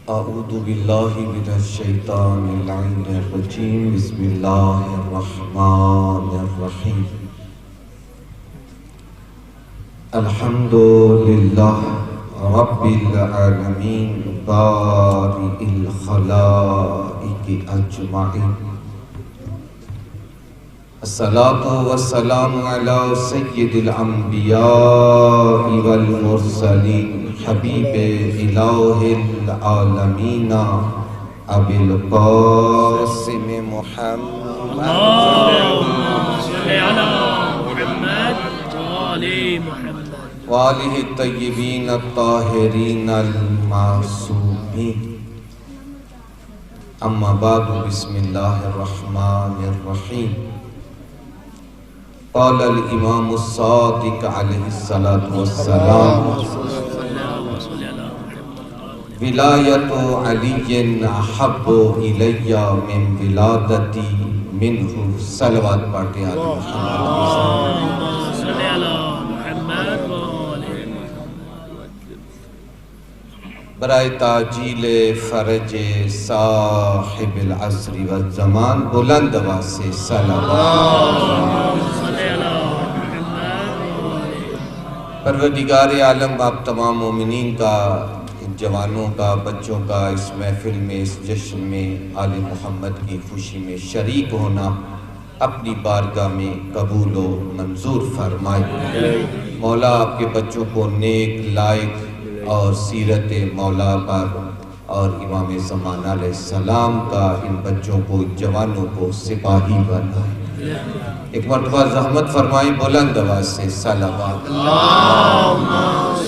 اعوذ باللہ من الشیطان اللعین الرجیم بسم اللہ الرحمن الرحیم الحمد للہ رب العالمین بارئ الخلائق اجمعین الصلاة والسلام علی سید الانبیاء والمرسلین حبیب الہ العالمین ابی القاسم محمد وآلہ الطیبین الطاہرین المعصومین اما بعد بسم اللہ الرحمن الرحیم قال الامام الصادق علیہ السلام ولایت علی احب الی من ولادتی منہ صلوات پڑھتے ہیں برائے تاجیل فرج صاحب العصر والزمان بلند آواز سے صلوات پروردگار عالم آپ تمام مومنین کا، جوانوں کا، بچوں کا اس محفل میں، اس جشن میں آل محمد کی خوشی میں شریک ہونا اپنی بارگاہ میں قبول و منظور فرمائے۔ مولا آپ کے بچوں کو نیک، لائق اور سیرت مولا پر اور امام زمان علیہ السلام کا ان بچوں کو، جوانوں کو سپاہی بنائے۔ ایک مرتبہ زحمت فرمائیں بلند آواز سے صلوات۔ اللہم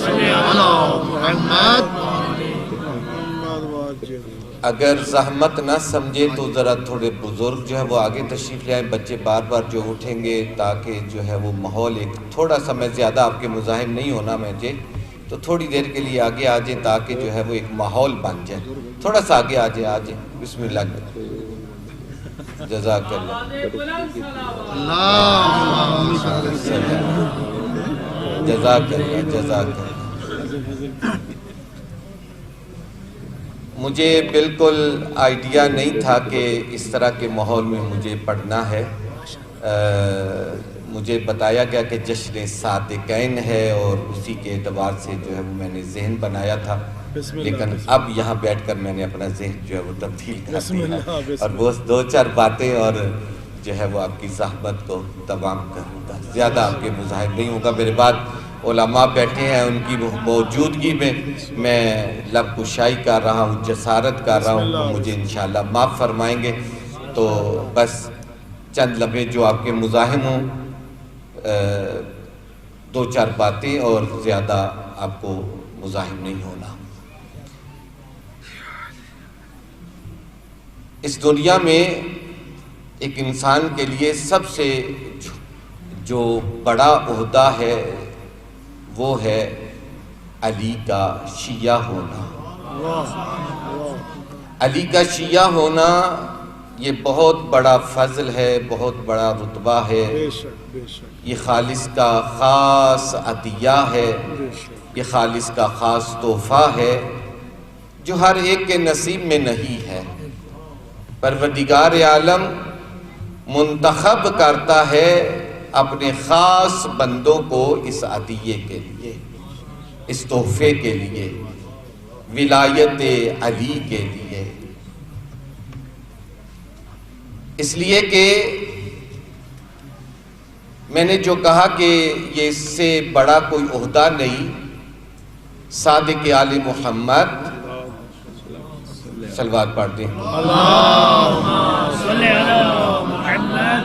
صلی علی محمد۔ اگر زحمت نہ سمجھے تو ذرا تھوڑے بزرگ جو ہے وہ آگے تشریف لے آئیں، بچے بار بار جو اٹھیں گے تاکہ جو ہے وہ ماحول ایک تھوڑا سا، میں زیادہ آپ کے مزاحم نہیں ہونا مجھے، تو تھوڑی دیر کے لیے آگے آ جائیں تاکہ جو ہے وہ ایک ماحول بن جائے۔ تھوڑا سا آگے آ جائیں بسم اللہ۔ جزاک اللہ۔ جزاک اللہ، جزاک اللہ۔ مجھے بالکل آئیڈیا نہیں تھا کہ اس طرح کے ماحول میں مجھے پڑھنا ہے۔ مجھے بتایا گیا کہ جشن صادقین ہے اور اسی کے اعتبار سے جو ہے وہ میں نے ذہن بنایا تھا، لیکن اب یہاں بیٹھ کر میں نے اپنا ذہن جو ہے وہ تبدیل کر دیا اور وہ دو چار باتیں اور جو ہے وہ آپ کی زحمت کو تمام کروں گا، زیادہ آپ کے مزاحم نہیں ہوگا۔ میرے بعد علماء بیٹھے ہیں، ان کی موجودگی میں لب کشائی کر رہا ہوں، جسارت کر رہا ہوں، مجھے انشاءاللہ معاف فرمائیں گے۔ تو بس چند لمحے جو آپ کے مزاحم ہوں، دو چار باتیں اور زیادہ آپ کو مزاحم نہیں ہونا۔ اس دنیا میں ایک انسان کے لیے سب سے جو بڑا عہدہ ہے وہ ہے علی کا شیعہ ہونا۔ علی کا شیعہ ہونا یہ بہت بڑا فضل ہے، بہت بڑا رتبہ ہے، یہ خالص کا خاص عطیہ ہے، یہ خالص کا خاص تحفہ ہے جو ہر ایک کے نصیب میں نہیں ہے۔ پروردگار عالم منتخب کرتا ہے اپنے خاص بندوں کو اس عطیے کے لیے، اس تحفے کے لیے، ولایت علی کے لیے، اس لیے کہ میں نے جو کہا کہ یہ اس سے بڑا کوئی عہدہ نہیں۔ صادق آل محمد صلوات پڑھ دیں۔ اللہم صلی علی محمد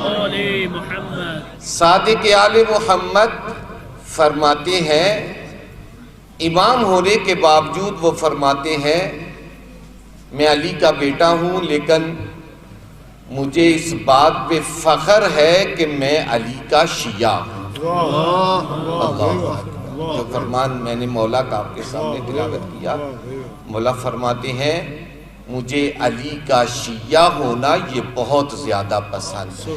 آل محمد۔ صادق آل محمد فرماتے ہیں، امام ہونے کے باوجود وہ فرماتے ہیں میں علی کا بیٹا ہوں، لیکن مجھے اس بات پہ فخر ہے کہ میں علی کا شیعہ ہوں۔ اللہ جو فرمان میں نے مولا کا آپ کے سامنے تلاوت کیا، مولا فرماتے ہیں مجھے علی کا شیعہ ہونا یہ بہت زیادہ پسند ہے۔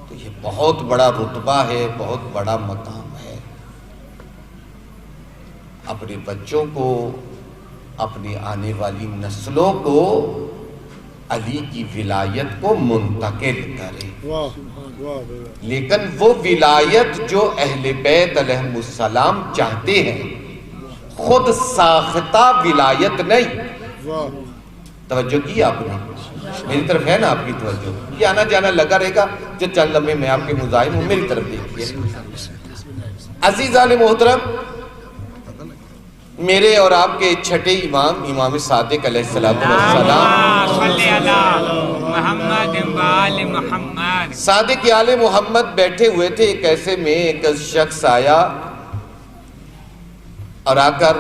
تو یہ بہت بڑا رتبہ ہے، بہت بڑا مقام ہے۔ اپنے بچوں کو اپنی آنے والی نسلوں کو علی کی ولایت کو منتقل کرے، لیکن وہ ولایت جو اہل بیت علیہ السلام چاہتے ہیں، خود ساختہ ولایت نہیں۔ توجہ کی آپ نے؟ میری طرف ہے نا آپ کی توجہ؟ یہ آنا جانا لگا رہے گا جو چند لمحے میں آپ کے مزاحم ہوں، میری طرف دیکھئے۔ عزیزان محترم، میرے اور آپ کے چھٹے امام، امام صادق علیہ السلام، صادق آل محمد بیٹھے ہوئے تھے، ایک ایسے میں ایک شخص آیا اور آ کر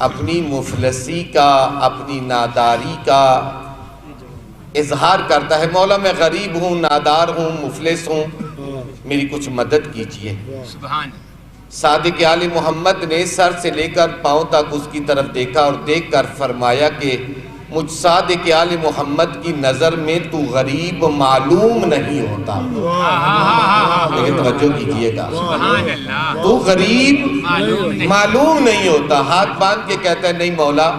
اپنی مفلسی کا، اپنی ناداری کا اظہار کرتا ہے، مولا میں غریب ہوں، نادار ہوں، مفلس ہوں، میری کچھ مدد کیجئے۔ صادق آل محمد نے سر سے لے کر پاؤں تک اس کی طرف دیکھا اور دیکھ کر فرمایا کہ مجھ صادق آل محمد کی نظر میں تو غریب معلوم نہیں ہوتا۔ لیکن توجہ کیجئے گا، تو غریب معلوم نہیں ہوتا۔ ہاتھ باندھ کے کہتا ہے نہیں مولا،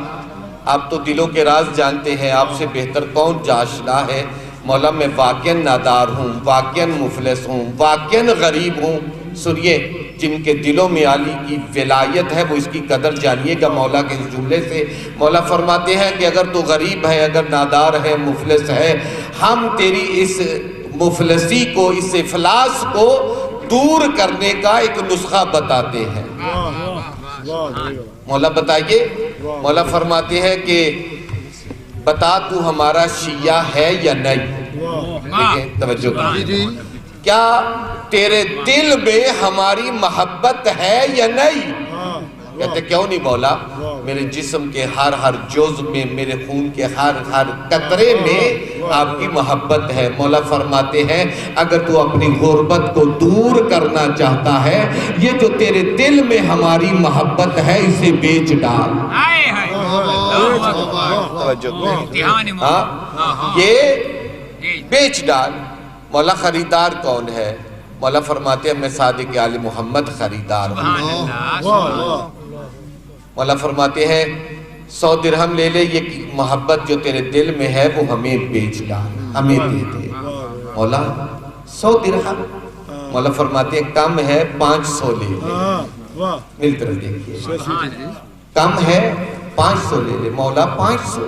آپ تو دلوں کے راز جانتے ہیں، آپ سے بہتر کون جاشنا ہے۔ مولا میں واقعاً نادار ہوں، واقعاً مفلس ہوں، واقعاً غریب ہوں۔ سنیے، جن کے دلوں میں علی کی ولایت ہے وہ اس کی قدر جانیے گا مولا کے اس جملے سے۔ مولا فرماتے ہیں کہ اگر تو غریب ہے، اگر نادار ہے، مفلس ہے، ہم تیری اس مفلسی کو، اس افلاس کو دور کرنے کا ایک نسخہ بتاتے ہیں۔ مولا بتائیے، مولا فرماتے ہیں کہ بتا تو ہمارا شیعہ ہے یا نہیں؟ دیکھیں توجہ کیجئے، کیا تیرے دل میں ہماری محبت ہے یا نہیں؟ کہتے کیوں نہیں مولا، میرے جسم کے ہر جزء میں، میرے خون کے ہر قطرے میں آپ کی محبت ہے۔ مولا فرماتے ہیں اگر تو اپنی غربت کو دور کرنا چاہتا ہے، یہ جو تیرے دل میں ہماری محبت ہے اسے بیچ ڈال۔ یہ بیچ ڈال۔ مولا خریدار کون ہے؟ مولا فرماتے ہیں میں صادق آل محمد خریدار ہوں۔ مولا فرماتے ہیں 100 درہم لے لے، یہ محبت جو تیرے دل میں ہے وہ ہمیں بیچ ڈال، ہمیں دے دے۔ مولا 100 درہم؟ مولا فرماتے ہیں کم ہے 500 لے لے۔ میری طرف دیکھئے، کم ہے 500 لے لے۔ مولا 500؟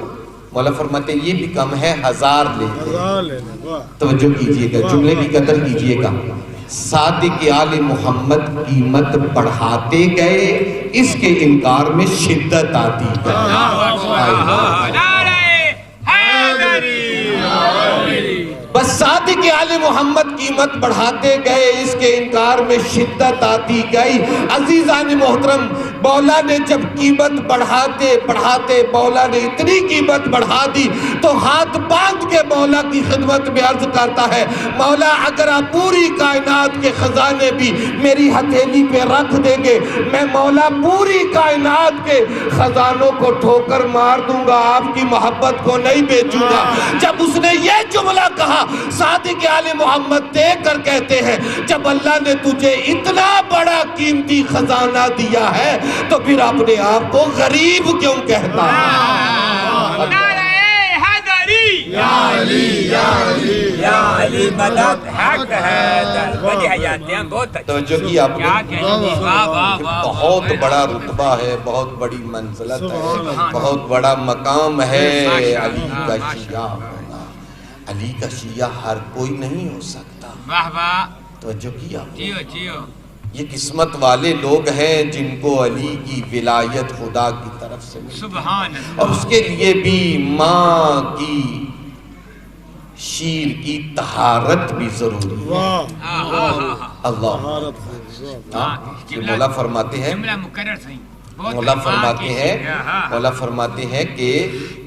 مولا فرماتے ہیں یہ بھی کم ہے 1000 لے لے۔ توجہ کیجئے گا، جملے کی قدر کیجئے گا۔ صادق آل محمد قیمت بڑھاتے گئے، اس کے انکار میں شدت آتی گئی۔ بس صادق آل محمد قیمت بڑھاتے گئے، اس کے انکار میں شدت آتی گئی۔ عزیزان محترم، مولا نے جب قیمت بڑھاتے مولا نے اتنی قیمت بڑھا دی تو ہاتھ باندھ کے مولا کی خدمت میں عرض کرتا ہے مولا اگر آپ پوری کائنات کے خزانے بھی میری ہتھیلی پہ رکھ دیں گے، میں مولا پوری کائنات کے خزانوں کو ٹھوکر مار دوں گا، آپ کی محبت کو نہیں بیچوں گا۔ جب اس نے یہ جملہ کہا، صادق آل محمد دیکھ کر کہتے ہیں جب اللہ نے تجھے اتنا بڑا قیمتی خزانہ دیا ہے تو پھر اپنے آپ کو غریب کیوں کہتا ہے؟ نعرہ حیدری یا علی یا علی یا علی مدد حق ہے بڑی حیاتی ہیں بہت توجہ کی آپ نے، بہت بڑا رتبہ ہے، بہت بڑی منزلت ہے، بہت بڑا مقام ہے علی کا شیعہ ہونا۔ علی کا شیعہ ہر کوئی نہیں ہو سکتا۔ توجہ کی آپ نے، یہ قسمت والے لوگ ہیں جن کو علی کی ولایت خدا کی طرف سے ملی، اور اس کے لیے بھی ماں کی شیر کی طہارت بھی ضروری ہے۔ اللہ مولا فرماتے ہیں، مولا فرماتے ہیں کہ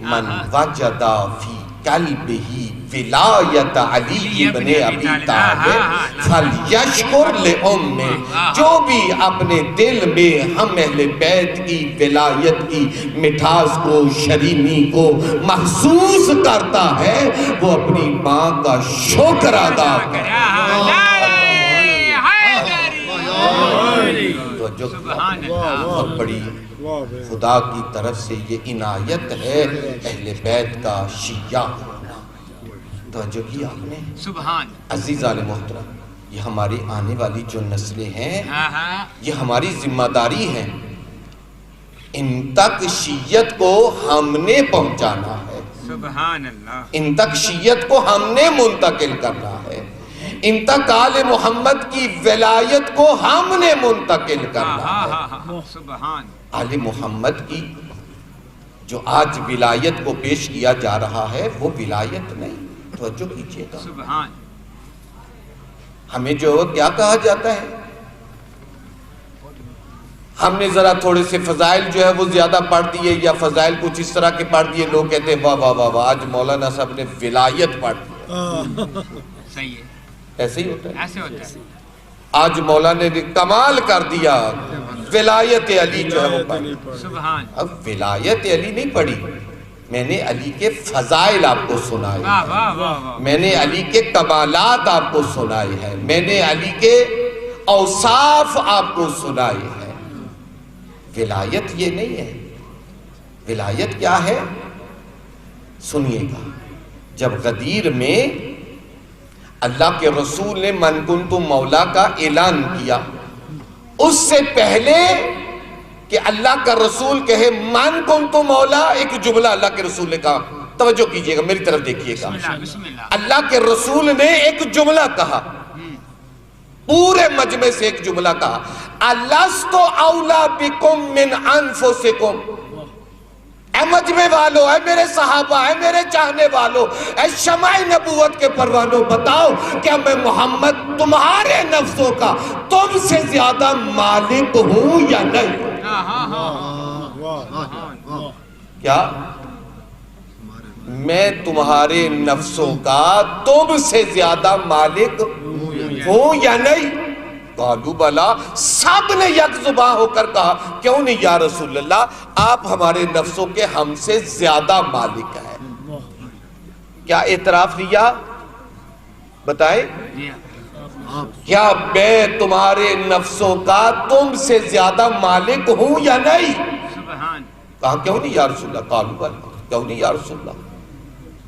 من وجد فی قلبہ ولایت علی ابن ابی طالب فلیشکر لأمہ، جو بھی اپنے دل میں ہم اہل بیت کی ولایت کی مٹھاس کو، شریمی کو محسوس کرتا ہے، وہ اپنی ماں کا شکر ادا کرے۔ جو بہت بڑی خدا کی طرف سے یہ عنایت ہے اہل بیت کا شیعہ ہونا. توجہ کی آپ نے؟ سبحان. عزیزان محترم، یہ ہماری آنے والی جو نسلیں ہیں یہ ہماری ذمہ داری ہے، ان تک شیعت کو ہم نے پہنچانا ہے، سبحان اللہ. ان تک شیعت کو ہم نے منتقل کرنا ہے، ان تک آل محمد کی ولایت کو ہم نے منتقل کرنا ہے. سبحان. آل محمد کی جو آج ولایت کو پیش کیا جا رہا ہے وہ ولایت نہیں. توجہ کیجئے گا. سبحان. ہمیں جو کیا کہا جاتا ہے، ہم نے ذرا تھوڑے سے فضائل جو ہے وہ زیادہ پڑھ دیے یا فضائل کچھ اس طرح کے پڑھ دیے، لوگ کہتے ہیں واہ واہ واہ واہ آج مولانا صاحب نے ولایت پڑھ دی. صحیح ہے. ایسے ہی ہوتا ہے. ایسے ہوتا ہے. آج مولانا نے کمال کر دیا، ولایت علی جو ہے وہ پڑھ. سبحان. اب ولایت علی نہیں پڑھی، میں نے علی کے فضائل آپ کو سنائے، واہ واہ واہ. میں نے علی کے کمالات آپ کو سنائے ہیں، میں نے علی کے اوصاف آپ کو سنائے ہیں. ولایت یہ نہیں ہے. ولایت کیا ہے؟ سنیے گا. جب غدیر میں اللہ کے رسول نے من کنت مولا کا اعلان کیا، اس سے پہلے کہ اللہ کا رسول کہے من کنت مولا، ایک جملہ اللہ کے رسول نے کہا. توجہ کیجئے گا، میری طرف دیکھیے گا. بسم اللہ. اللہ کے رسول نے ایک جملہ کہا، پورے مجمع سے ایک جملہ کہا، الستُ اولیٰ بکم من انفسکم. اے مجمع والو، اے میرے صحابہ، اے میرے چاہنے والو، اے شمع نبوت کے پروانوں، بتاؤ کیا میں محمد تمہارے نفسوں کا تم سے زیادہ مالک ہوں یا نہیں؟ کیا میں تمہارے نفسوں کا تم سے زیادہ مالک ہوں یا نہیں؟ قالوا بلا. سب نے یک زباں ہو کر کہا کیوں نہیں یا رسول اللہ، آپ ہمارے نفسوں کے ہم سے زیادہ مالک ہیں. کیا اعتراف لیا؟ بتائیں، کیا میں تمہارے نفسوں کا تم سے زیادہ مالک ہوں یا نہیں؟ سبحان. کہا کیوں نہیں یا رسول اللہ. قالوا بلا. کیوں نہیں یا رسول اللہ.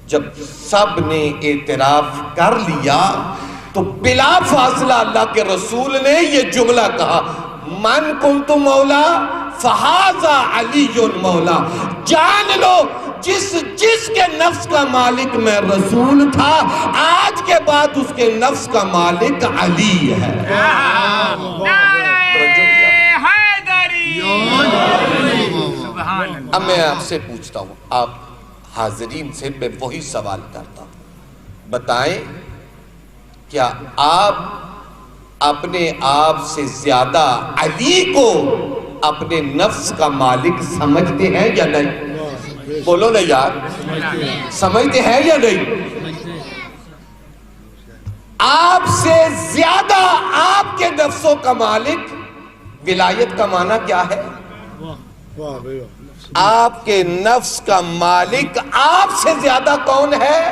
جب سب نے اعتراف کر لیا تو بلا فاصلہ اللہ کے رسول نے یہ جملہ کہا، من کنت مولا فہذا علی مولا. جان لو جس کے نفس کا مالک میں رسول تھا، آج کے بعد اس کے نفس کا مالک علی ہے. اب میں آپ سے پوچھتا ہوں، آپ حاضرین سے میں وہی سوال کرتا ہوں، بتائیں کیا آپ اپنے آپ سے زیادہ علی کو اپنے نفس کا مالک سمجھتے ہیں یا نہیں؟ بولو نا یار، سمجھتے ہیں یا نہیں؟ آپ سے زیادہ آپ کے نفسوں کا مالک. ولایت کا معنی کیا ہے؟ آپ کے نفس کا مالک آپ سے زیادہ کون ہے؟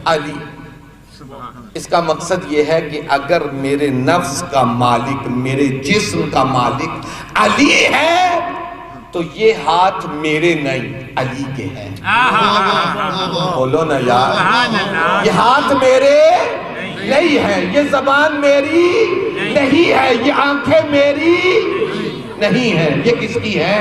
علی. اس کا مقصد یہ ہے کہ اگر میرے نفس کا مالک، میرے جسم کا مالک علی ہے تو یہ ہاتھ میرے نہیں علی کے ہیں. بولو نا یار، یہ ہاتھ میرے نہیں ہے، یہ زبان میری نہیں ہے، یہ آنکھیں میری نہیں ہے. یہ کس کی ہے؟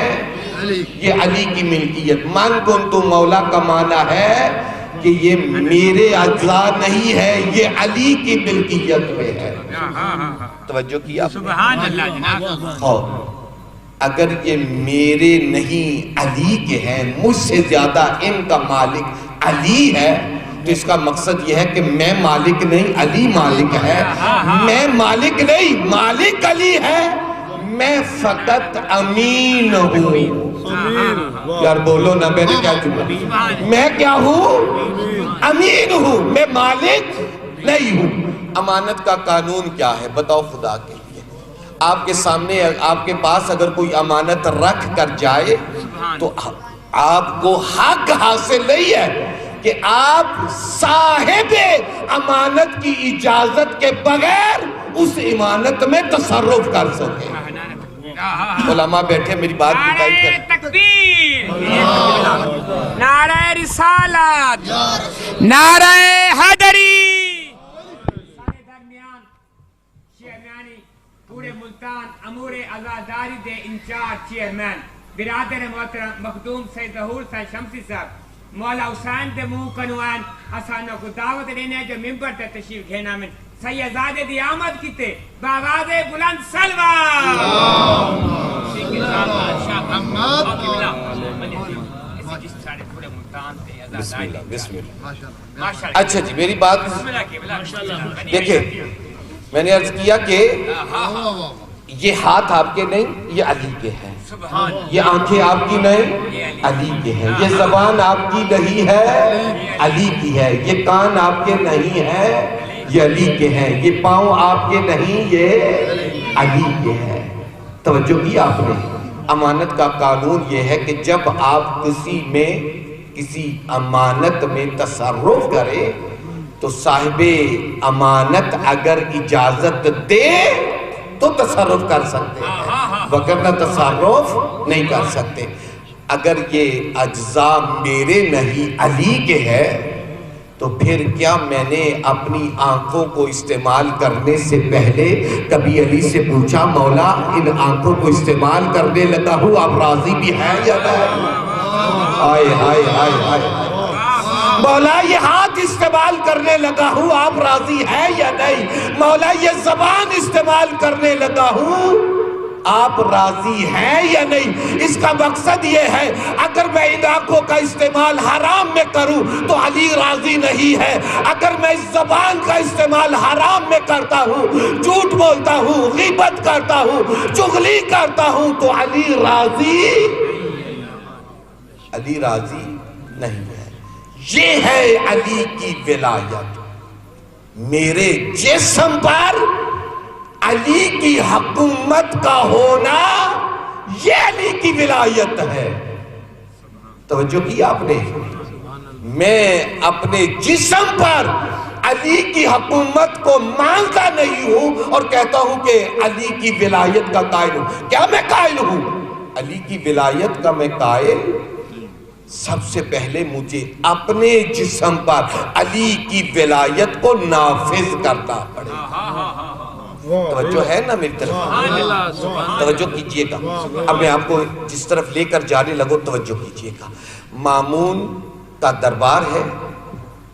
یہ علی کی ملکیت. من کنت مولا کا معنی ہے کہ یہ میرے اجزاء نہیں ہے، یہ علی کی ملکیت میں ہے. توجہ کیا؟ سبحان اللہ جناب. اور اگر یہ میرے نہیں علی کے ہیں، مجھ سے زیادہ ان کا مالک علی ہے، تو اس کا مقصد یہ ہے کہ میں مالک نہیں، علی مالک ہے. میں مالک نہیں، مالک علی ہے. میں فقط امین ہوں. یار بولو نا، میں نے کیا چکا؟ میں کیا ہوں؟ امین ہوں. میں مالک نہیں ہوں. امانت کا قانون کیا ہے بتاؤ خدا کے لیے؟ آپ کے سامنے، آپ کے پاس اگر کوئی امانت رکھ کر جائے تو آپ کو حق حاصل نہیں ہے کہ آپ صاحب امانت کی اجازت کے بغیر اس امانت میں تصرف کر سکیں. علماء بیٹھے میری بات بتائی نعرہ تکبیر، نعرہ رسالت، نعرہ حیدری۔ سارے درمیان چیئرمینی پورے ملتان امور عزاداری دے انچارج چیئرمین برادر محترم مخدوم سید ظہور صاحب شمسی صاحب مولا حسین دے منہ کنوان حسانہ کو دعوت دینے جو ممبر تے تشریف گھینا میں سیدزادے دی آمد کیتے باغاز بلند سلوان بسم اللہ۔ اچھا جی میری بات دیکھیں، میں نے عرض کیا کہ یہ ہاتھ آپ کے نہیں، یہ علی کے ہیں، یہ آنکھیں آپ کی نہیں، علی کے ہیں، یہ زبان آپ کی نہیں ہے، علی کی ہے، یہ کان آپ کے نہیں ہے، یہ علی کے ہیں، یہ پاؤں آپ کے نہیں، یہ علی کے ہیں۔ توجہ کی آپ نے، امانت کا قانون یہ ہے کہ جب آپ کسی امانت میں تصرف کرے تو صاحب امانت اگر اجازت دے تو تصرف کر سکتے ہیں، وگرنہ تصرف نہیں کر سکتے۔ اگر یہ اجزاء میرے نہیں علی کے ہے تو پھر کیا میں نے اپنی آنکھوں کو استعمال کرنے سے پہلے کبھی علی سے پوچھا مولا ان آنکھوں کو استعمال کرنے لگا ہوں آپ راضی بھی ہیں یا نہیں؟ آئے آئے آئے آئے مولا یہ ہاتھ استعمال کرنے لگا ہوں آپ راضی ہیں یا نہیں؟ مولا یہ زبان استعمال کرنے لگا ہوں آپ راضی ہیں یا نہیں؟ اس کا مقصد یہ ہے اگر میں ان آنکھوں کا استعمال حرام میں کروں تو علی راضی نہیں ہے، اگر میں اس زبان کا استعمال حرام میں کرتا ہوں، جھوٹ بولتا ہوں، غیبت کرتا ہوں، چغلی کرتا ہوں تو علی راضی نہیں ہے۔ یہ ہے علی کی ولایت، میرے جسم پر علی کی حکومت کا ہونا یہ علی کی ولایت ہے۔ توجہ کی آپ نے، میں اپنے جسم پر علی کی حکومت کو مانتا نہیں ہوں اور کہتا ہوں کہ علی کی ولایت کا قائل ہوں۔ کیا میں قائل ہوں؟ علی کی ولایت کا میں قائل، سب سے پہلے مجھے اپنے جسم پر علی کی ولایت کو نافذ کرنا پڑے۔ توجہ ہے نا میری طرف؟ توجہ کیجئے گا، اب میں آپ کو جس طرف لے کر جانے لگو توجہ کیجئے گا۔ مامون کا دربار ہے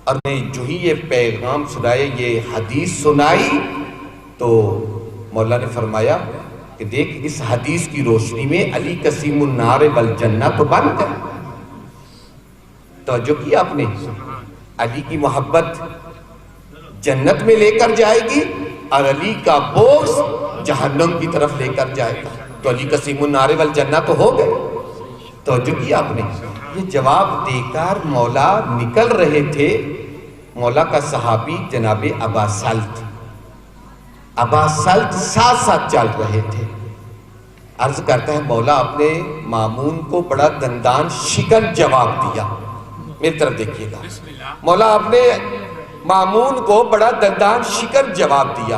اور میں جو ہی یہ پیغام سنائے، یہ حدیث سنائی تو مولا نے فرمایا کہ دیکھ اس حدیث کی روشنی میں علی قسیم النار والجنہ تو بن گئے۔ توجہ کی آپ نے، علی کی محبت جنت میں لے کر جائے گی اور علی کا بغض جہنم کی طرف لے کر جائے گا، تو علی قسیم النار والجنہ تو ہو گئے۔ توجہ کی آپ نے، یہ جواب دے کر مولا نکل رہے تھے، مولا کا صحابی جناب ابا سلت ساتھ ساتھ چل رہے تھے۔ عرض کرتا ہے مولا اپنے مامون کو بڑا دندان شکن جواب دیا، میری طرف دیکھیے گا، مولا آپ نے مامون کو بڑا دندان شکن جواب دیا۔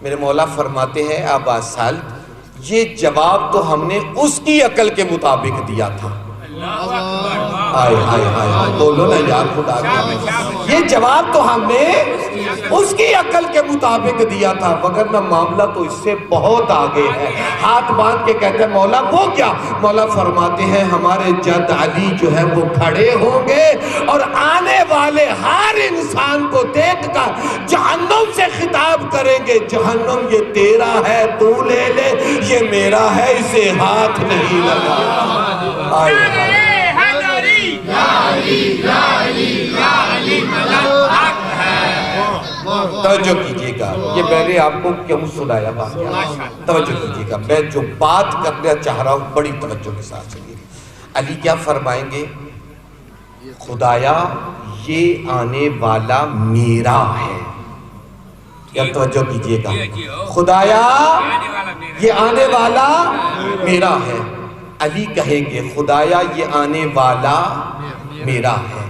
میرے مولا فرماتے ہیں ابا سلت یہ جواب تو ہم نے اس کی عقل کے مطابق دیا تھا۔ آئے آئے آئے بولو نا یار خدا کی، یہ جواب تو ہم نے اس کی عقل کے مطابق دیا تھا، وگرنہ معاملہ تو اس سے بہت آگے ہے۔ ہاتھ باندھ کے کہتے ہیں مولا وہ کیا؟ مولا فرماتے ہیں ہمارے جد علی جو ہے وہ کھڑے ہوں گے اور آنے والے ہر انسان کو دیکھ کر جہنم سے خطاب کریں گے، جہنم یہ تیرا ہے تو لے لے، یہ میرا ہے اسے ہاتھ نہیں لگا۔ آئے آئے توجہ کیجئے گا، یہ میں نے آپ کو کیوں سنایا واقعہ، توجہ کیجئے گا، میں جو بات کرنا چاہ رہا ہوں بڑی توجہ کے ساتھ سنیے۔ علی کیا فرمائیں گے؟ خدایا یہ آنے والا میرا ہے، یا توجہ کیجئے گا، خدایا یہ آنے والا میرا ہے۔ علی کہیں گے خدایا یہ آنے والا میرا ہے۔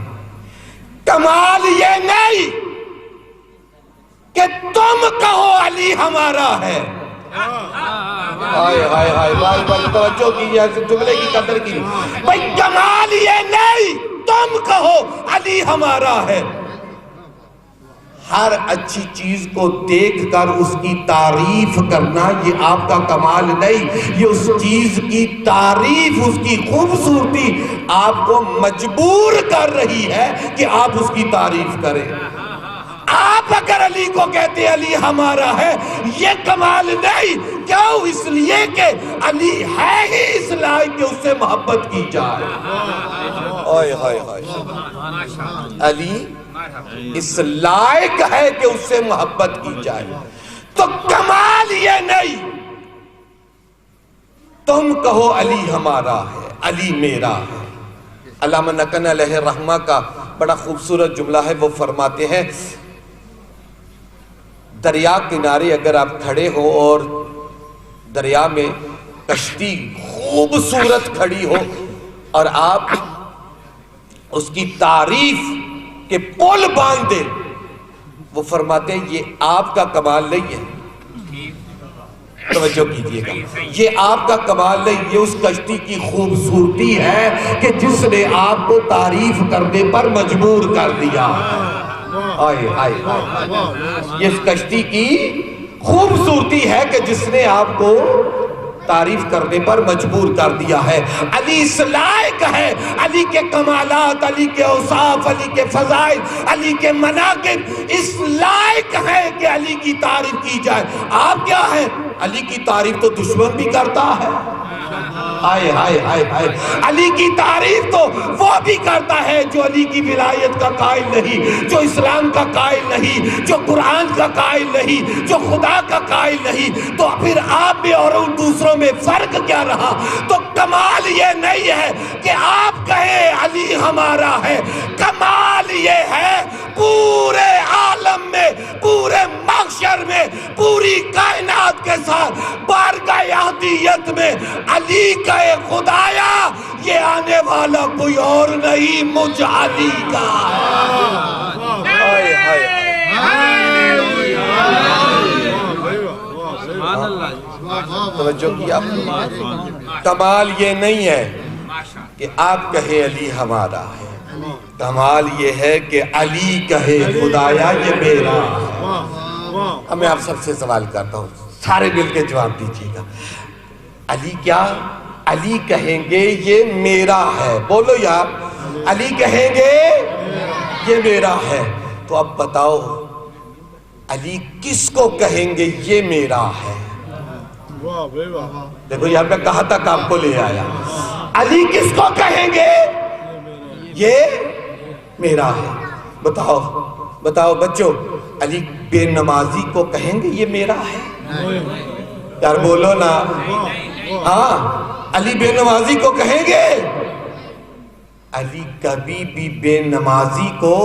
کمال یہ نہیں کہ تم کہو علی ہمارا ہے، ہائے ہائے ہائے بھائی بھائی توجہ کیجئے جملے کی قدر کی بھائی کمال یہ نہیں تم کہو علی ہمارا ہے ہر اچھی چیز کو دیکھ کر اس کی تعریف کرنا یہ آپ کا کمال نہیں یہ اس چیز کی تعریف اس کی خوبصورتی آپ کو مجبور کر رہی ہے کہ آپ اس کی تعریف کریں آپ اگر علی کو کہتے علی ہمارا ہے یہ کمال نہیں کیوں اس لیے کہ علی ہے ہی اس لائق کہ اس سے محبت کی جائے آئے ہائے ہائے علی اس لائق ہے کہ اس سے محبت کی جائے تو کمال یہ نہیں تم کہو علی ہمارا ہے علی میرا ہے علامہ نقن علیہ الرحمہ کا بڑا خوبصورت جملہ ہے وہ فرماتے ہیں دریا کنارے اگر آپ کھڑے ہو اور دریا میں کشتی خوبصورت کھڑی ہو اور آپ اس کی تعریف کہ پل باندھ دے وہ فرماتے ہیں یہ آپ کا کمال نہیں ہے توجہ کیجئے گا یہ آپ کا کمال نہیں یہ اس کشتی کی خوبصورتی ہے کہ جس نے آپ کو تعریف کرنے پر مجبور کر دیا آئے آئے یہ اس کشتی کی خوبصورتی ہے کہ جس نے آپ کو تعریف کرنے پر مجبور کر دیا ہے علی اس لائق ہے علی کے کمالات علی کے اوصاف علی کے فضائل علی کے مناقب اس لائق ہے کہ علی کی تعریف کی جائے آپ کیا ہیں علی کی تعریف تو دشمن بھی کرتا ہے آئے آئے آئے آئے علی کی تعریف تو وہ بھی کرتا ہے جو علی کی ولایت کا قائل نہیں جو اسلام کا قائل نہیں جو قرآن کا قائل نہیں جو خدا کا قائل نہیں تو پھر آپ میں اور ان دوسروں میں فرق کیا رہا تو کمال یہ نہیں ہے کہ آپ کہیں علی ہمارا ہے کمال یہ ہے پورے عالم میں پورے محشر میں پوری کائنات کے ساتھ بارگاہ احدیت میں علی کا خدایا یہ آنے والا کوئی اور نہیں مجھ علی کا توجہ کیا کمال یہ نہیں ہے کہ آپ کہے علی ہمارا ہے کمال یہ ہے کہ علی کہے خدایا یہ میرا ہے میں آپ سب سے سوال کرتا ہوں سارے مل کے جواب دیجیے گا علی کیا علی کہیں گے یہ میرا ہے بولو یار علی کہیں گے یہ میرا ہے تو اب بتاؤ علی کس کو کہیں گے یہ میرا ہے دیکھو یار میں کہاں تک آپ کو لے آیا علی کس کو کہیں گے یہ میرا ہے بتاؤ بتاؤ بچوں علی بے نمازی کو کہیں گے یہ میرا ہے یار بولو نا ہاں علی بے نمازی کو کہیں گے علی کبھی بھی بے نمازی کو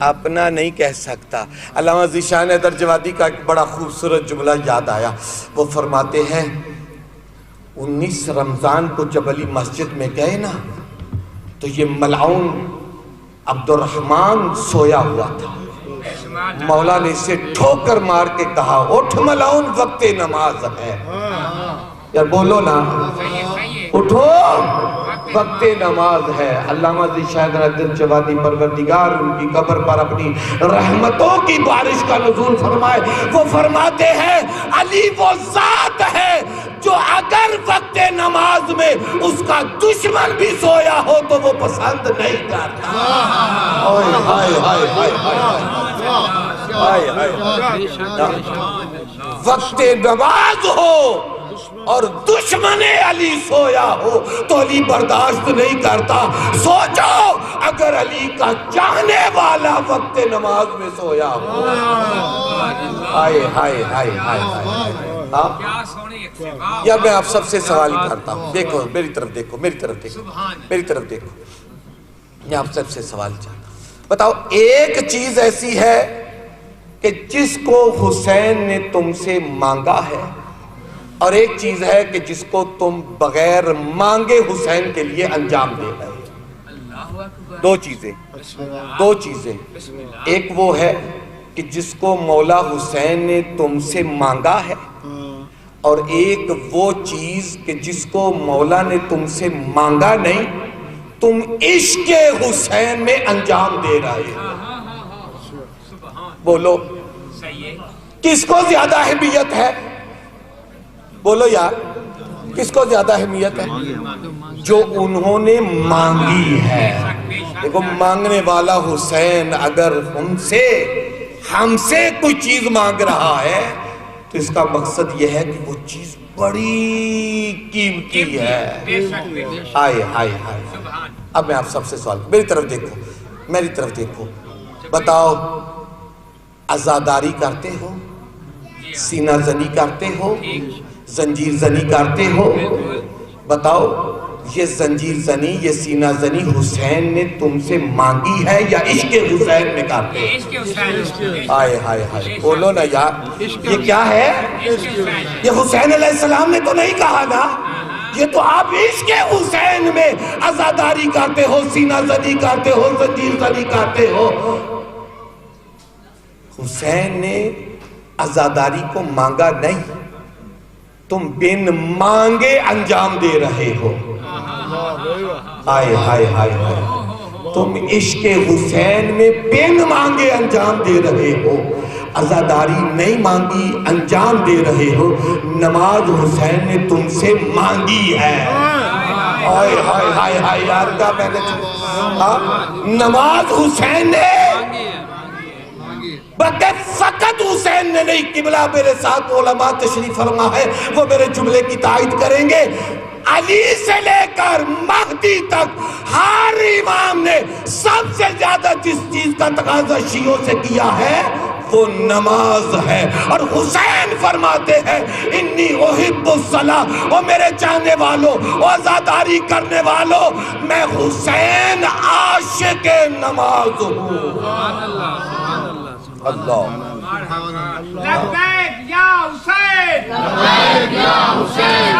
اپنا نہیں کہہ سکتا علامہ ذیشان حیدر جوادی کا ایک بڑا خوبصورت جملہ یاد آیا وہ فرماتے ہیں 19 رمضان کو جب علی مسجد میں گئے نا تو یہ ملعون عبد الرحمن سویا ہوا تھا مولا نے اسے ٹھوکر مار کے کہا اٹھ ملعون وقت نماز ہے یار بولو نا اٹھو وقت نماز ہے علامہ ذیشان حیدر جوادی پروردگار ان کی قبر پر اپنی رحمتوں کی بارش کا نزول فرمائے وہ فرماتے ہیں علی وہ ذات ہے جو اگر وقت نماز میں اس کا دشمن بھی سویا ہو تو وہ پسند نہیں کرتا وقت نماز ہو اور دشمن علی سویا ہو تو علی برداشت نہیں کرتا سوچو اگر علی کا چاہنے والا وقت نماز میں سویا ہو ہائے ہائے ہائے ہائے یا میں آپ سب سے سوال کرتا ہوں دیکھو میری طرف دیکھو میری طرف دیکھو میری طرف دیکھو میں آپ سب سے سوال چاہتا ہوں بتاؤ ایک چیز ایسی ہے کہ جس کو حسین نے تم سے مانگا ہے اور ایک چیز ہے کہ جس کو تم بغیر مانگے حسین کے لیے انجام دے رہے دو چیزیں ایک وہ ہے کہ کہ جس کو مولا حسین نے تم سے مانگا ہے، اور ایک وہ چیز کہ جس کو مولا نے تم سے مانگا نہیں، تم عشق حسین میں انجام دے رہے ہو۔ بولو کس کو زیادہ اہمیت ہے؟ بولو یار کس کو زیادہ اہمیت ہے؟ جو انہوں نے مانگی ہے۔ دیکھو مانگنے والا حسین اگر ہم سے کوئی چیز مانگ رہا ہے تو اس کا مقصد یہ ہے کہ وہ چیز بڑی قیمتی ہے۔ ہائے ہائے ہائے۔ اب میں آپ سب سے سوال، میری طرف دیکھو، بتاؤ عزاداری کرتے ہو؟ سینہ زنی کرتے ہو؟ زنجیر زنی کرتے ہو؟ بتاؤ یہ زنجیر زنی، یہ سینہ زنی حسین نے تم سے مانگی ہے یا عشق حسین میں کرتے ہو؟ آئے ہائے ہائے، بولو نا یار یہ کیا ہے؟ یہ حسین علیہ السلام نے تو نہیں کہا نا، یہ تو آپ عشق حسین میں عزاداری کرتے ہو، سینہ زنی کرتے ہو، زنجیر زنی کرتے ہو۔ حسین نے عزاداری کو مانگا نہیں، تم بن مانگے انجام دے رہے ہو۔ آئے ہائے ہائے ہائے، تم عشق حسین میں بن مانگے انجام دے رہے ہو، عزاداری نہیں مانگی انجام دے رہے ہو۔ نماز حسین نے تم سے مانگی ہے۔ آئے ہائے ہائے ہائے یار کا میں نے نماز حسین نے بلکہ فقط حسین نے نہیں، قبلہ میرے ساتھ علماء تشریف فرما ہے، وہ میرے جملے کی تائید کریں گے، علی سے لے کر مہدی تک ہر امام نے سب سے زیادہ جس چیز کا تقاضا شیعوں سے کیا ہے وہ نماز ہے، اور حسین فرماتے ہیں انی احب الصلاۃ، او میرے چاہنے والوں، او عزاداری کرنے والوں، میں حسین عاشق نماز ہوں۔ اللہ لبیک یا حسین، لبیک یا حسین،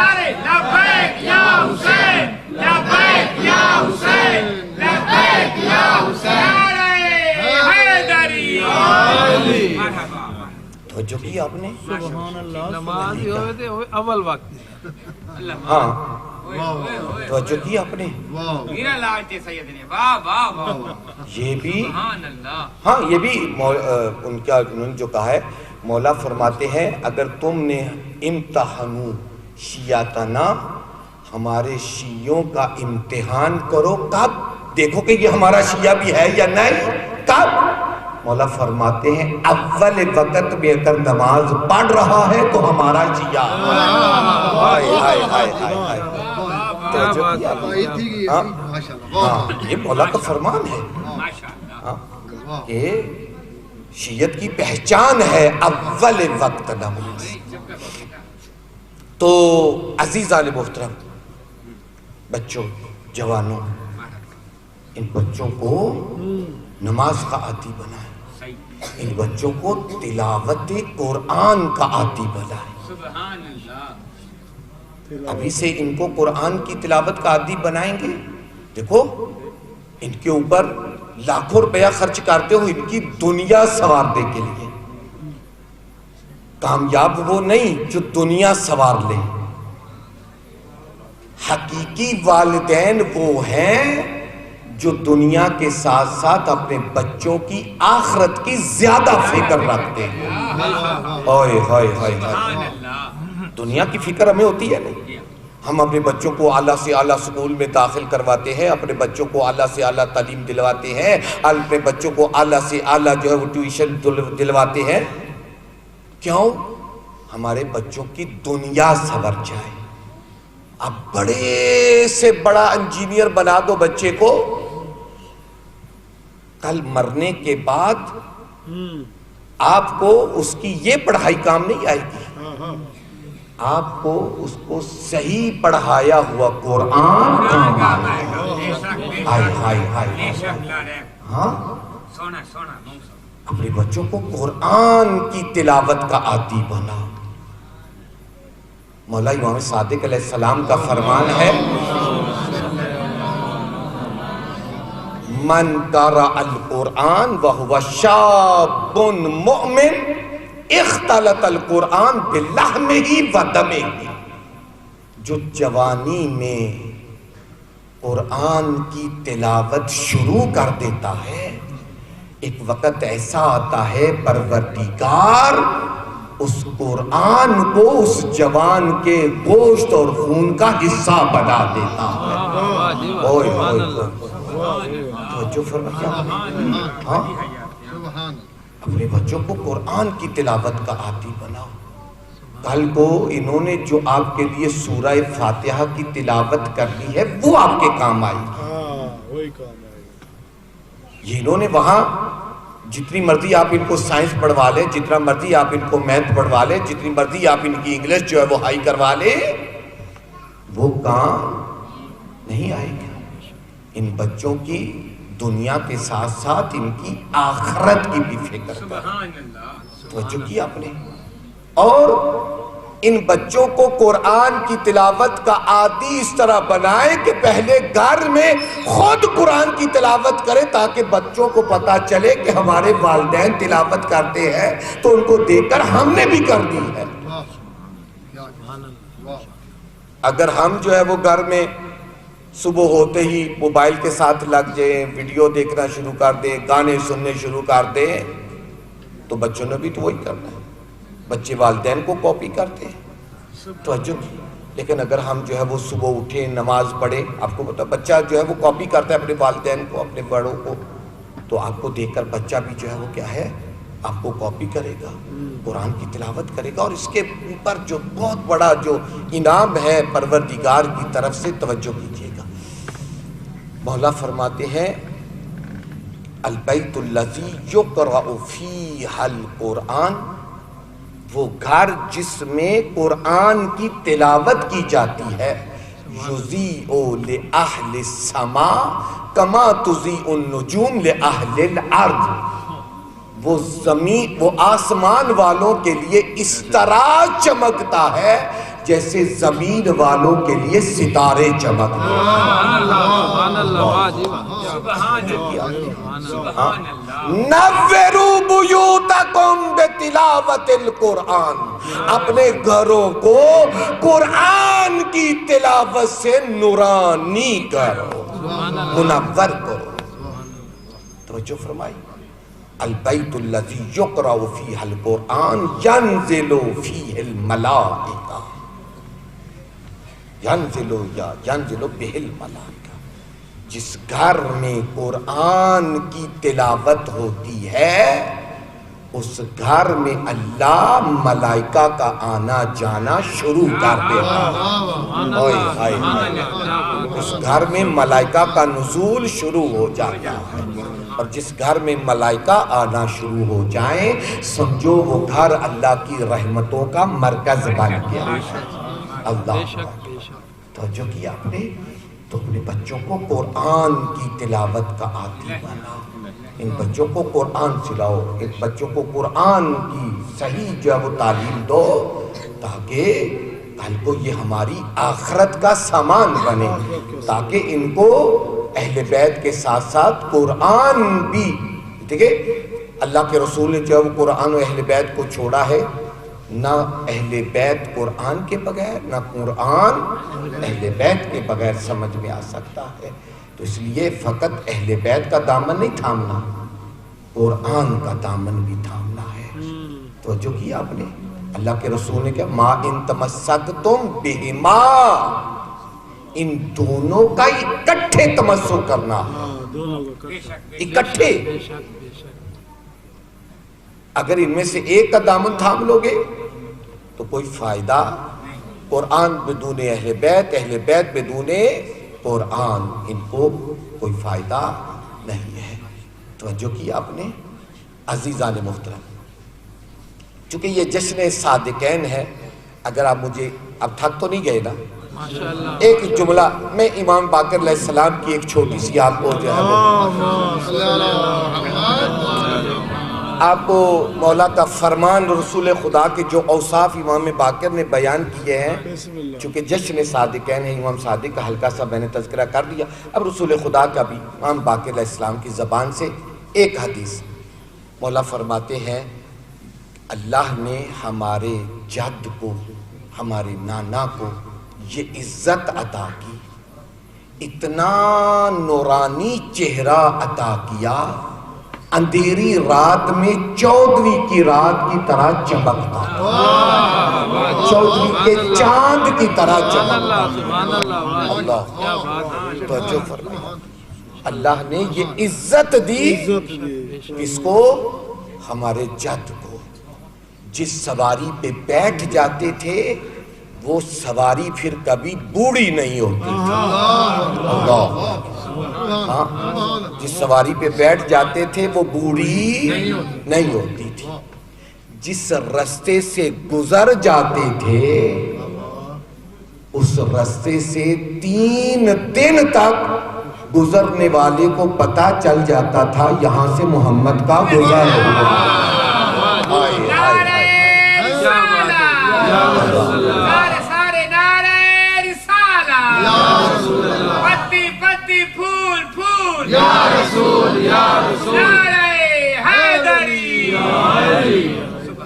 لبیک یا حسین، لبیک یا حسین، لبیک یا حسین، حیدری مرحبا۔ توجہ کی آپ نے؟ نمازی ہوئے تھے اول وقت، ہاں توجہ کی آپ نے؟ میرا لالتے سیدنے، واہ واہ واہ، یہ بھی سبحان اللہ، ہاں یہ بھی انہوں نے جو کہا ہے، مولا فرماتے ہیں اگر تم نے امتحانو شیعتنا، ہمارے شیعوں کا امتحان کرو، کب؟ دیکھو کہ یہ ہمارا شیعہ بھی ہے یا نہیں، کب؟ مولا فرماتے ہیں اول وقت میں اگر نماز پڑھ رہا ہے تو ہمارا شیعہ۔ ہائے ہائے ہائے ہائے، ہاں یہ مولا کا فرمان ہے کہ شیعت کی پہچان ہے اول وقت نماز۔ تو عزیزان محترم، بچوں جوانوں، ان بچوں کو نماز کا عادی بنائیں، ان بچوں کو تلاوت قرآن کا عادی بنائیں۔ سبحان اللہ، ابھی سے ان کو قرآن کی تلاوت کا عادی بنائیں گے، دیکھو ان کے اوپر لاکھوں روپیہ خرچ کرتے ہو ان کی دنیا سنوارنے کے لیے، کامیاب وہ نہیں جو دنیا سنوار لیں، حقیقی والدین وہ ہیں جو دنیا کے ساتھ ساتھ اپنے بچوں کی آخرت کی زیادہ فکر رکھتے ہیں۔ ہائے ہائے ہائے ہائے، دنیا کی فکر ہمیں ہوتی ہے نہیں، ہم اپنے بچوں کو اعلیٰ سے اعلیٰ سکول میں داخل کرواتے ہیں، اپنے بچوں کو اعلیٰ سے اعلیٰ تعلیم دلواتے ہیں، اپنے بچوں کو اعلیٰ سے اعلیٰ جو ہے وہ ٹیوشن دلواتے ہیں، کیوں؟ ہمارے بچوں کی دنیا سنور جائے۔ اب بڑے سے بڑا انجینئر بنا دو بچے کو، کل مرنے کے بعد آپ کو اس کی یہ پڑھائی کام نہیں آئے گی، آپ کو اس کو صحیح پڑھایا ہوا قرآن کام آئے گا۔ ہائے ہائے ہائے، ہاں اپنے بچوں کو قرآن کی تلاوت کا عادی بنا۔ مولا امام صادق علیہ السلام کا فرمان ہے من قرأ القرآن وهو شاب مؤمن اختلط القرآن بلحمه ودمه، جو جوانی میں قرآن کی تلاوت شروع کر دیتا ہے، ایک وقت ایسا آتا ہے پروردگار اس قرآن کو اس جوان کے گوشت اور خون کا حصہ بنا دیتا ہے۔ توجہ فرمایا، ہاں اپنے بچوں کو قرآن کی تلاوت کا عادی بناؤ۔ کل کو انہوں نے جو آپ کے لیے سورہ فاتحہ کی تلاوت کرنی ہے وہ آپ کے کام آئی گی۔ یہ انہوں نے وہاں جتنی مرضی آپ ان کو سائنس پڑھوا لیں، جتنا مرضی آپ ان کو میتھ پڑھوا لیں، جتنی مرضی آپ ان کی انگلش جو ہے وہ ہائی کروا لیں، وہ کام نہیں آئے گا۔ ان بچوں کی دنیا کے ساتھ ساتھ ان کی آخرت کی بھی فکر کریں۔ توجہ کی آپ نے؟ اور ان بچوں کو قرآن کی تلاوت کا عادی اس طرح بنائیں کہ پہلے گھر میں خود قرآن کی تلاوت کریں، تاکہ بچوں کو پتا چلے کہ ہمارے والدین تلاوت کرتے ہیں تو ان کو دیکھ کر ہم نے بھی کر دی ہے۔ اگر ہم جو ہے وہ گھر میں صبح ہوتے ہی موبائل کے ساتھ لگ جائیں، ویڈیو دیکھنا شروع کر دیں، گانے سننے شروع کر دیں، تو بچوں نے بھی تو وہی کرنا ہے۔ بچے والدین کو کاپی کرتے ہیں۔ توجہ کی، لیکن اگر ہم جو ہے وہ صبح اٹھیں، نماز پڑھیں، آپ کو پتا بچہ جو ہے وہ کاپی کرتا ہے اپنے والدین کو، اپنے بڑوں کو، تو آپ کو دیکھ کر بچہ بھی جو ہے وہ کیا ہے، آپ کو کاپی کرے گا، قرآن کی تلاوت کرے گا۔ اور اس کے اوپر جو بہت بڑا جو انعام ہے پروردگار کی طرف سے، توجہ کیجیے گا۔ مولا فرماتے ہیں البیت الذی یقرأ فیہ القرآن، وہ گھر جس میں قرآن کی تلاوت کی جاتی ہے، یضیء لأہل السماء کما تضیء النجوم لأہل الارض، وہ زمین، وہ آسمان والوں کے لیے اس طرح چمکتا ہے جیسے زمین والوں کے لیے ستارے چمکتے ہیں۔ نوّروا بیوتکم بتلاوت القرآن، اپنے گھروں کو قرآن کی تلاوت سے نورانی کرو، منور کرو۔ توجہ فرمائی، البیت الذی یقرأ فیہ القرآن ینزل فیہ الملائکہ، ینزل بہ الملائکہ، جس گھر میں قرآن کی تلاوت ہوتی ہے اس گھر میں اللہ ملائکہ کا آنا جانا شروع کر دیتا ہے۔ اس گھر میں ملائکہ کا نزول شروع ہو جاتا ہے، اور جس گھر میں ملائکہ آنا شروع ہو جائیں سمجھو وہ گھر اللہ کی رحمتوں کا مرکز بن گیا۔ اللہ توجہ کی آپ نے؟ تو اپنے بچوں کو قرآن کی تلاوت کا عادی بناؤ، ان بچوں کو قرآن سلاؤ، ان بچوں کو قرآن کی صحیح جو ہے وہ تعلیم دو، تاکہ کل کو یہ ہماری آخرت کا سامان بنے، تاکہ ان کو اہل بیت کے ساتھ ساتھ قرآن بھی، ٹھیک ہے، اللہ کے رسول نے جو ہے وہ قرآن و اہل بیت کو چھوڑا ہے، نہ اہل بیت قرآن کے بغیر، نہ قرآن اہل بیت کے بغیر سمجھ میں آ سکتا ہے۔ تو اس لیے فقط اہل بیت کا دامن نہیں تھامنا، قرآن کا دامن بھی تھامنا ہے۔ توجہ کی آپ نے؟ اللہ کے رسول نے کہا ما ان تمسکتم بہما، ان دونوں کا اکٹھے تمسک کرنا، اکٹھے۔ اگر ان میں سے ایک کا دامن تھام لوگے تو کوئی فائدہ، قرآن بدون اہل بیت بدون قرآن، ان کو کوئی فائدہ نہیں ہے۔ توجہ کی آپ نے؟ عزیزان محترم، چونکہ یہ جشن صادقین ہے، اگر آپ مجھے اب تھک تو نہیں گئے نا؟ ایک جملہ میں امام باقر علیہ السلام کی ایک چھوٹی سی آپ کو جو ہے آپ کو مولا کا فرمان رسول خدا کے جو اوصاف امام باقر نے بیان کیے ہیں، چونکہ جشن صادقین ہے امام صادق کا ہلکا سا میں نے تذکرہ کر دیا، اب رسول خدا کا بھی امام باقر علیہ السلام کی زبان سے ایک حدیث مولا فرماتے ہیں، اللہ نے ہمارے جد کو، ہمارے نانا کو یہ عزت عطا کی، اتنا نورانی چہرہ عطا کیا، اندھیری رات میں 14ویں کی رات کی طرح چمکتا، 14ویں کے چاند کی طرح چمکتا۔ اللہ توجہ فرمائے، اللہ نے یہ عزت دی کس کو؟ ہمارے جد کو۔ جس سواری پہ بیٹھ جاتے تھے وہ سواری پھر کبھی بوڑھی نہیں ہوتی تھی۔ اللہ، جس سواری پہ بیٹھ جاتے تھے وہ بوڑھی نہیں ہوتی تھی۔ جس رستے سے گزر جاتے تھے اس رستے سے 3 دن تک گزرنے والے کو پتہ چل جاتا تھا یہاں سے محمد کا گزر ہوا۔ سارے نعرہ رسالت، پتی پتی پھول پھول، یا رسول یا رسول، نعرہ حیدری۔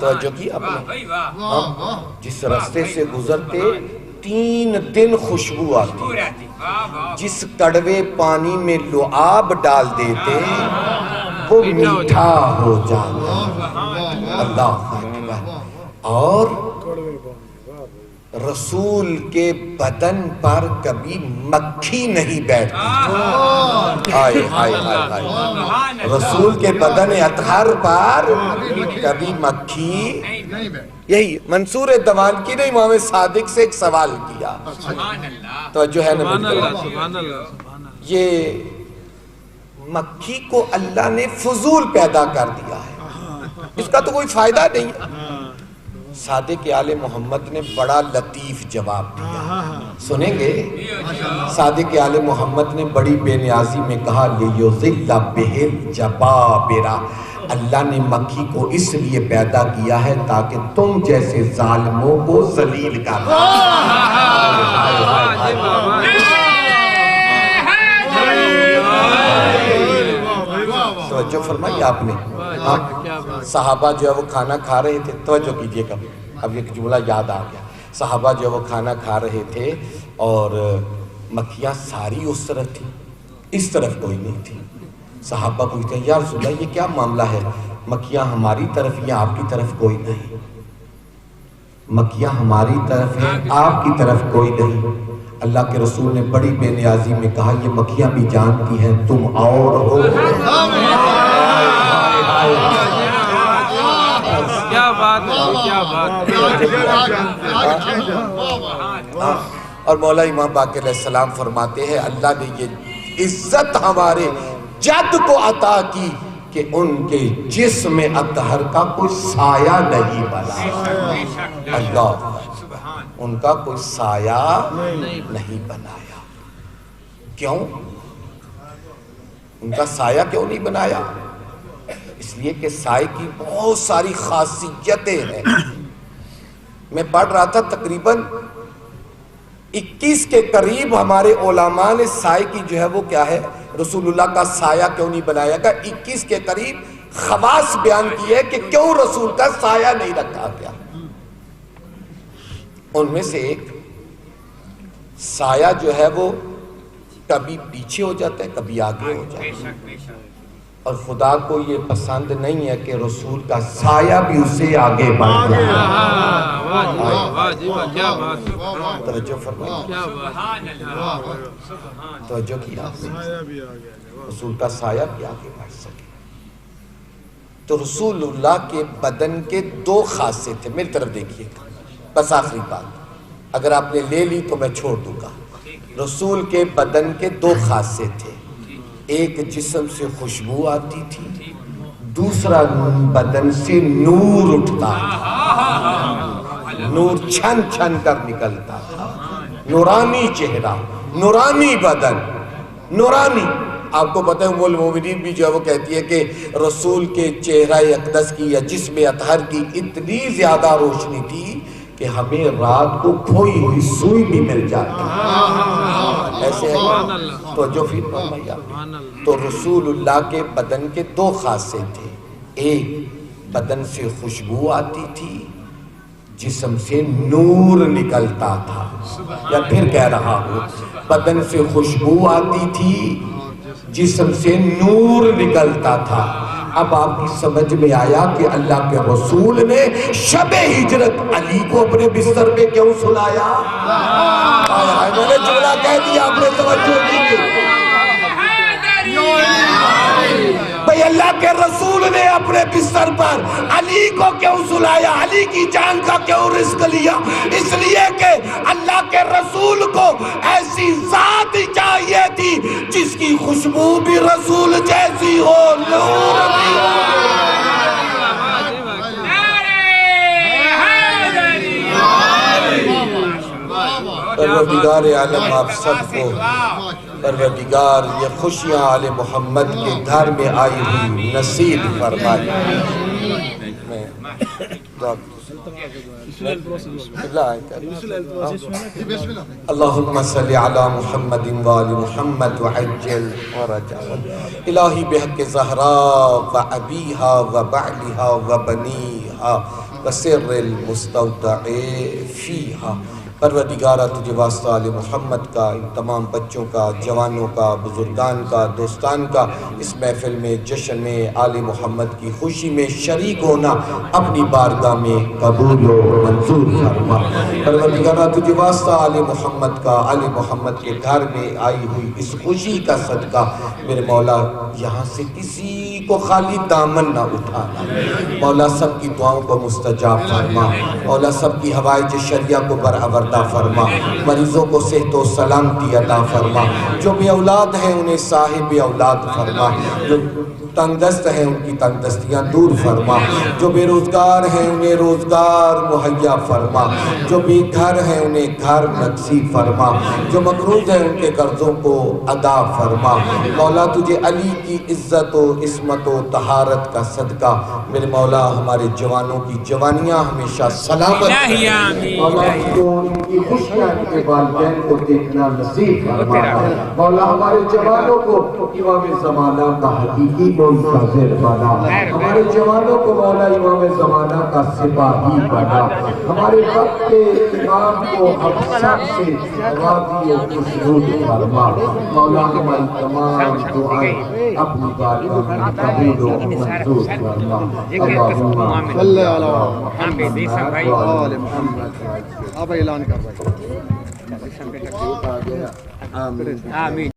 توجہ کی اپنے جس رستے سے گزرتے 3 دن خوشبو آتی، جس کڑوے پانی میں لعاب ڈال دیتے وہ میٹھا ہو جاتا۔ اللہ اکبر۔ اور رسول کے بدن پر کبھی مکھی نہیں بیٹھتی۔ آئے آئے آئے، رسول کے بدن اطہر پر کبھی مکھی، یہی منصور دوانکی نے امام صادق سے ایک سوال کیا، توجہ ہے نا، یہ مکھی کو اللہ نے فضول پیدا کر دیا ہے، اس کا تو کوئی فائدہ نہیں ہے۔ صادق آل محمد نے بڑا لطیف جواب دیا، سنیں گے؟ صادق آل محمد نے بڑی بے نیازی میں کہا لِيُذِلَّ بِهِ الْجَبَابِرَ، اللہ نے مکھی کو اس لیے پیدا کیا ہے تاکہ تم جیسے ظالموں کو ذلیل کر دے۔ توجہ فرمائی آپ نے؟ صحابہ جو ہے وہ کھانا کھا رہے تھے، توجہ کیجئے گا، اب ایک جملہ یاد آ گیا، صحابہ جو ہے وہ کھانا کھا رہے تھے اور مکھیاں ساری اس طرف تھی، اس طرف کوئی نہیں تھی۔ صحابہ پوچھتے ہیں یا رسول اللہ یہ کیا معاملہ ہے؟ مکھیاں ہماری طرف یا آپ کی طرف کوئی نہیں؟ مکھیاں ہماری طرف ہیں، آپ کی طرف کوئی نہیں۔ اللہ کے رسول نے بڑی بے نیازی میں کہا یہ مکھیاں بھی جانتی ہیں تم اور ہو۔ کیا بات ہے، کیا بات ہے۔ اور مولا امام باقر علیہ السلام فرماتے ہیں اللہ نے یہ عزت ہمارے جد کو عطا کی کہ ان کے جسم اطہر کا کوئی سایہ نہیں بنا۔ اللہ، ان کا کوئی سایہ نہیں بنایا۔ کیوں؟ ان کا سایہ کیوں نہیں بنایا؟ اس لیے کہ سائے کی بہت ساری خاصیتیں ہیں۔ میں پڑھ رہا تھا تقریباً 21 کے قریب ہمارے علماء نے سائے کی جو ہے وہ کیا ہے رسول اللہ کا سایہ کیوں نہیں بنایا گا، 21 کے قریب خواص بیان کی ہے کہ کیوں رسول کا سایہ نہیں رکھا گیا۔ ان میں سے ایک سایہ جو ہے وہ کبھی پیچھے ہو جاتا ہے کبھی آگے ہو جاتا ہے، اور خدا کو یہ پسند نہیں ہے کہ رسول کا سایہ بھی اسے آگے بڑھ جائے۔ توجہ فرمائیں، توجہ کیا رسول کا سایہ بھی آگے بڑھ سکے۔ تو رسول اللہ کے بدن کے 2 خاصیتیں تھے، میری طرف دیکھیے گا، بس آخری بات اگر آپ نے لے لی تو میں چھوڑ دوں گا۔ رسول کے بدن کے 2 خاصیتیں تھے، ایک جسم سے خوشبو آتی تھی، دوسرا بدن سے نور اٹھتا تھا، نور چھن چھن کر نکلتا تھا، نورانی چہرہ، نورانی بدن، نورانی۔ آپ کو پتہ ہے ام المومنین بھی جو ہے وہ کہتی ہے کہ رسول کے چہرہ اقدس کی یا جسم اطہر کی اتنی زیادہ روشنی تھی کہ ہمیں رات کو کھوئی ہوئی سوئی بھی مل جاتی ایسے ہے تو جو پھر فرمایا تو رسول اللہ کے بدن کے دو خاصے تھے ایک بدن سے خوشبو آتی تھی جسم سے نور نکلتا تھا یا پھر کہہ رہا ہوں بدن سے خوشبو آتی تھی جسم سے نور نکلتا تھا اب آپ کی سمجھ میں آیا کہ اللہ کے رسول نے شب ہجرت علی کو اپنے بستر پہ کیوں سلایا میں نے جملہ کہہ دیا آپ نے توجہ کی بھئی اللہ کے رسول نے اپنے بستر پر علی کو کیوں سلایا علی کی جان کا کیوں رزق لیا اس لیے کہ اللہ کے رسول کو ایسی ذات چاہیے تھی جس کی خوشبو بھی رسول جیسی ہو نور بھی ہو پروردگار عالم آپ سب کو پروردگار یہ خوشیاں آل محمد کے گھر میں آئی ہوئی نصیب فرمائے اللہم صلی علی محمد وآل محمد وعجل ورجل الہی بحق زہراء و ابیہا و بعلہا و بنیہا و سر المستودع فیہا پروردگارہ تجھے واسطہ آل محمد کا ان تمام بچوں کا جوانوں کا بزرگان کا دوستان کا اس محفل میں جشن میں آل محمد کی خوشی میں شریک ہونا اپنی بارگاہ میں قبول و منظور فرما پروردگارہ تجھے واسطہ آل محمد کا آل محمد کے گھر میں آئی ہوئی اس خوشی کا صدقہ میرے مولا یہاں سے کسی کو خالی دامن نہ اٹھانا مولا سب کی دعاؤں کو مستجاب فرما مولا سب کی حوائج شریعہ کو برآورد فرما مریضوں کو صحت و سلامتی عطا فرما جو بھی اولاد ہیں انہیں صاحب اولاد فرما جو تنگ دست ہیں ان کی تنگ دستیاں دور فرما جو بے روزگار ہیں انہیں روزگار مہیا فرما جو بے گھر ہیں انہیں گھر نصیب فرما جو مقروض ہیں ان کے قرضوں کو ادا فرما مولا تجھے علی کی عزت و عصمت و طہارت کا صدقہ میرے مولا ہمارے جوانوں کی جوانیاں ہمیشہ سلامت رہے مولا ان کی خوشیاں ان کے والدین کو دیکھنا نصیب فرما مولا ہمارے جوانوں کو امام زمانہ کا حقیقی منتظر بنا ہمارے جوانوں کو مولا امام زمانہ کا سپاہی بنا ہمارے وقت کے امام کو ہم سب سے راضی و خوشنود فرما مولا ہماری تمام دعائیں اپنی بارگاہ میں قبول و منظور فرما اللہم صلی علی محمد و آل محمد اب اعلان کر رہے ہیں آمین